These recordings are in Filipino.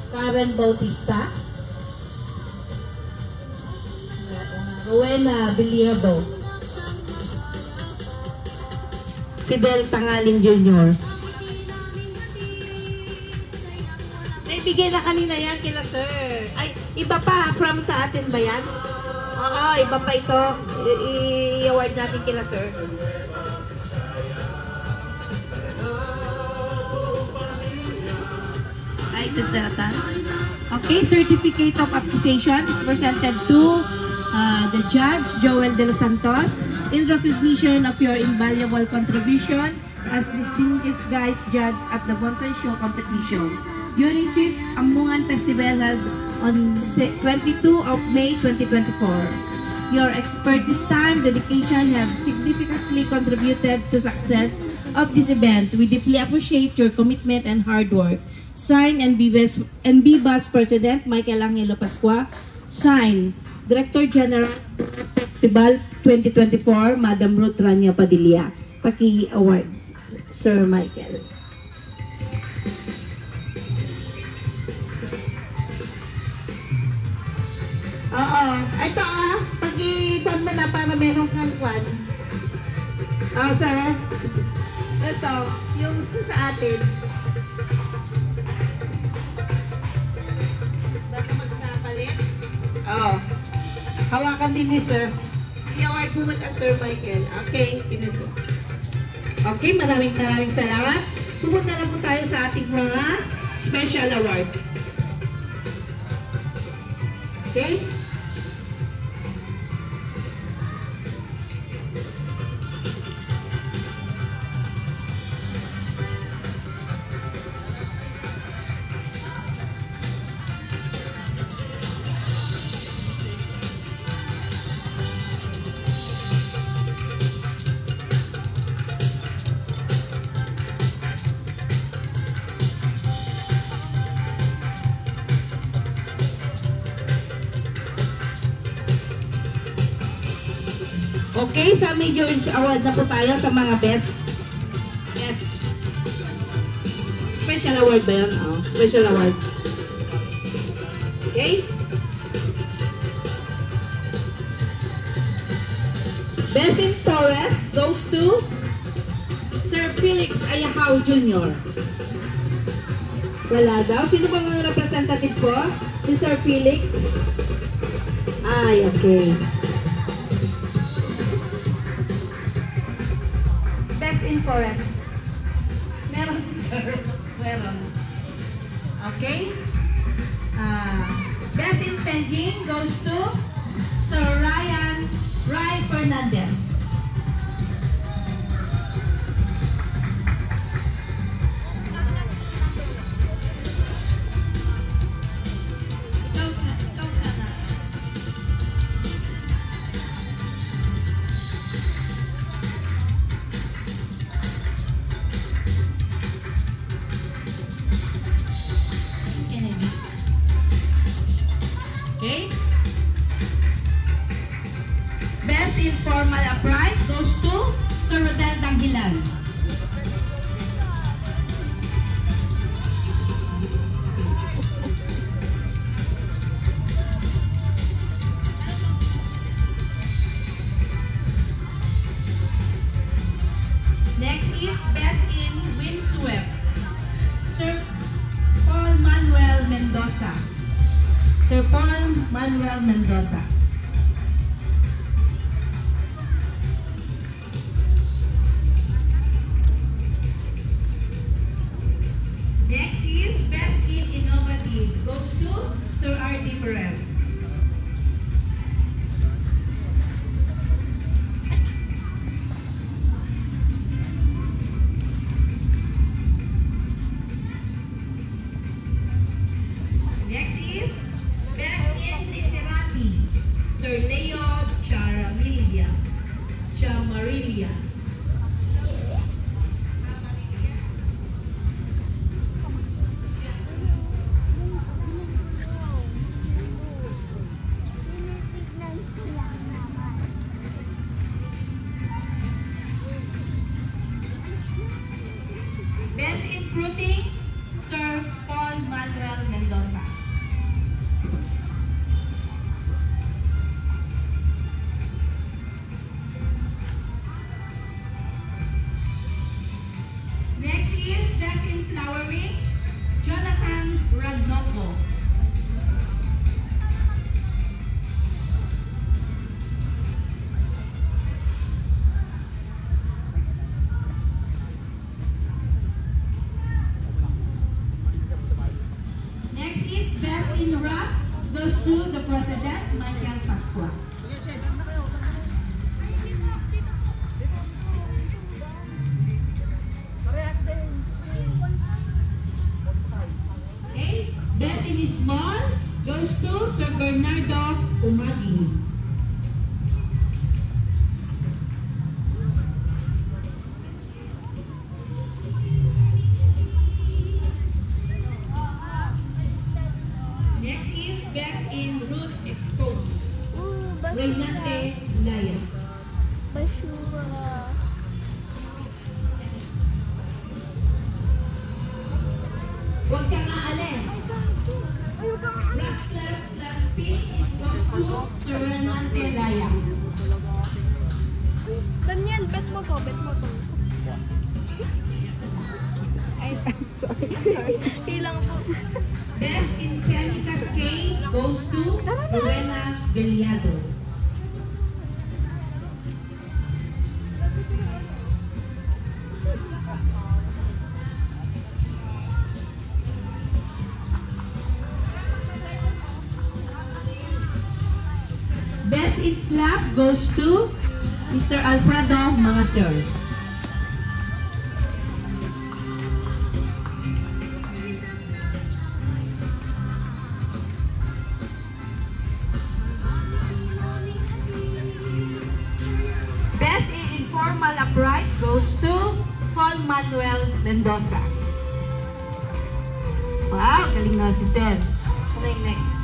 Karen Bautista, Rowena Biliado, Fidel Tangaling Jr. Naibigay na kanina yan kila sir. Ay, iba pa. From sa atin ba yan? Oo, iba pa ito. I-award natin kila sir. Ay, tutatan. Okay, certificate of appreciation is presented to the judge, Joel De Los Santos, in recognition of your invaluable contribution as distinguished guest judge at the Bonsai Show competition during 5th Ambungan Festival held on 22 of May 2024. Your expertise, time, dedication have significantly contributed to success of this event. We deeply appreciate your commitment and hard work. Signed, NBBUS President Michael Angelo Pascua. Signed, Director General Festival 2024, Madam Ruth Rania Padilla. Paki-award, Sir Michael. Oo. Ito pag-ipan mo na para meron kang kwan. Sir. Ito, yung sa atin. Baka magkapalit? Oo. Hawakan din ni Sir. I-award po at Sir Michael. Okay, kinuso. Okay, maraming salamat. Pumunta na po tayo sa ating mga special award. Okay? Okay, sa Majors Award na po tayo sa mga best. Yes. Special award ba yan? Oh, special award. Okay. Best in Torres goes to Sir Felix Ayahaw Jr. Wala daw. Sino bang representative po? Si Sir Felix? Ay, okay. In Forest. Meron, sir. Meron. Okay. Best in Penjing goes to Sir Ryan Ray Fernandez. Okay. Best informal upright goes to Sir Rodel Danghilan. Next is best in windswept, Sir Paul Manuel Mendoza. Sir Paul Manuel Mendoza. Next is best in innovative goes to Sir R.D. Perel. Next is best in literati Best in Rap goes to the President, Michael Pascua. Okay, Best in Small goes to Sir Bernardo Umagi. Next is Best in Root Exposed. Reynate Laya. Basura. Huwag kang aalis. Black plus pink goes to Sir Reynate Laya. Daniel, bet mo to, bet mo to. Ay, sorry. Hilang po. Best in Semi Cascade goes to Rowena Veliado. Best in Clap goes to Mr. Alfredo Mangasor. Best in Informal Upright goes to Paul Manuel Mendoza. Wow, galing na si Sir. Ano yung next?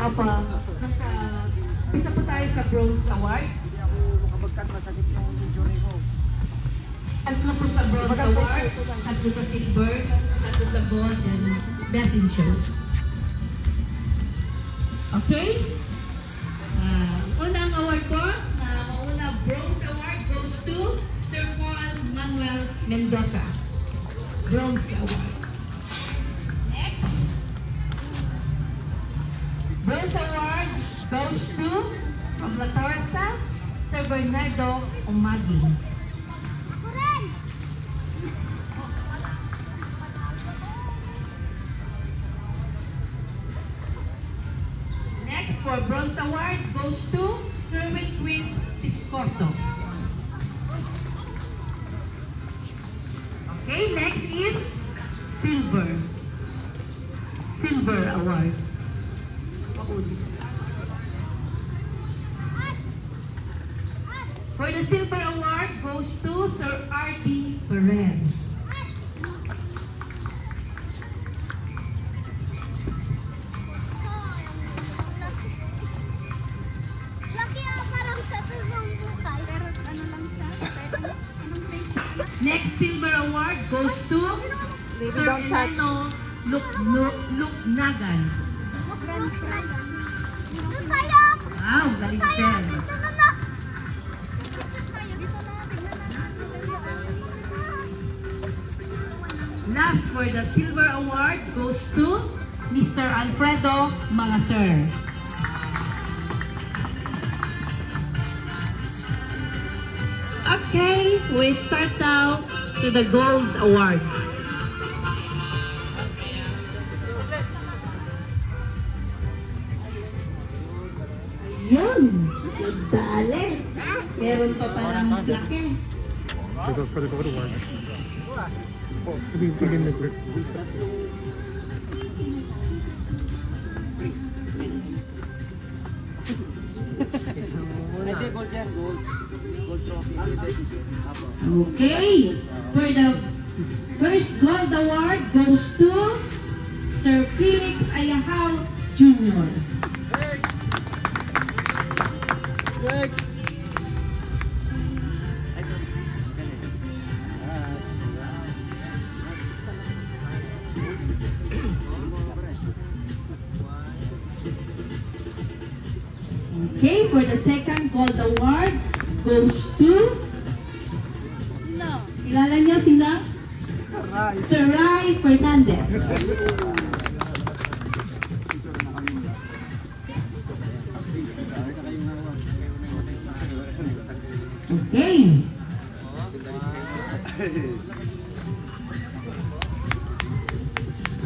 Apa, isa po tayo sa Bronze Award. Tatlo po sa Bronze Award, tatlo sa Silver, tatlo sa Gold, and Best in Show. Okay? Unang award po, mauna Bronze Award goes to Sir Paul Manuel Mendoza. Bronze Award. Next. Bronze Award goes to from La Torsa, Sir Bernardo Umagi. Next for Bronze Award goes to Kerwin Chris Piscoso. Okay, next is Silver. Silver Award. For the Silver Award goes to Sir R.D. Beren. Laki parang sa tulong bukay. Pero ano lang siya? Anong place na? Next Silver Award goes to Sir Elano Luknagan. Doon tayo! Wow, galing sir. Dito na na! Tayo, dito na. Tingnan na. Last for the Silver Award goes to Mr. Alfredo Mangasor. Okay, we start now to the Gold Award. Ayun, nagdali. Meron pa parang laki. For the gold award. We begin the group. Okay, for the first gold award goes to Sir Felix Ayahaw Jr. Okay, for the second gold award goes to kilala niyo sila? Sir Ray Fernandez. Okay.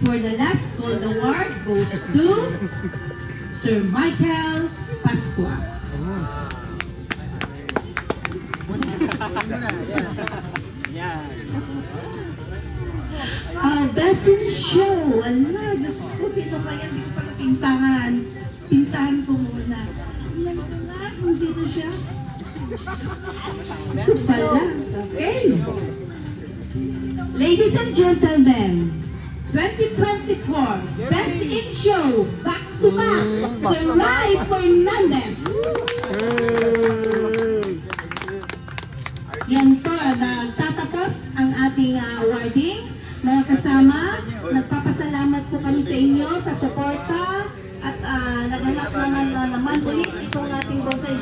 For the last gold award goes to Sir Michael Pascua. Best in show. Ala, Diyos ko, sino kaya? Hindi ko pala pintahan. Pintahan ko muna. Alam ko nga kung sino siya. Ito pala. Okay. Ladies and gentlemen, 2024 Best in Show, back to back, Sir Rai Fernandez. Yan po, nagtatapos ang ating awarding. Mga kasama, nagpapasalamat po kami sa inyo sa suporta at naganap naman ulit itong ating bonsai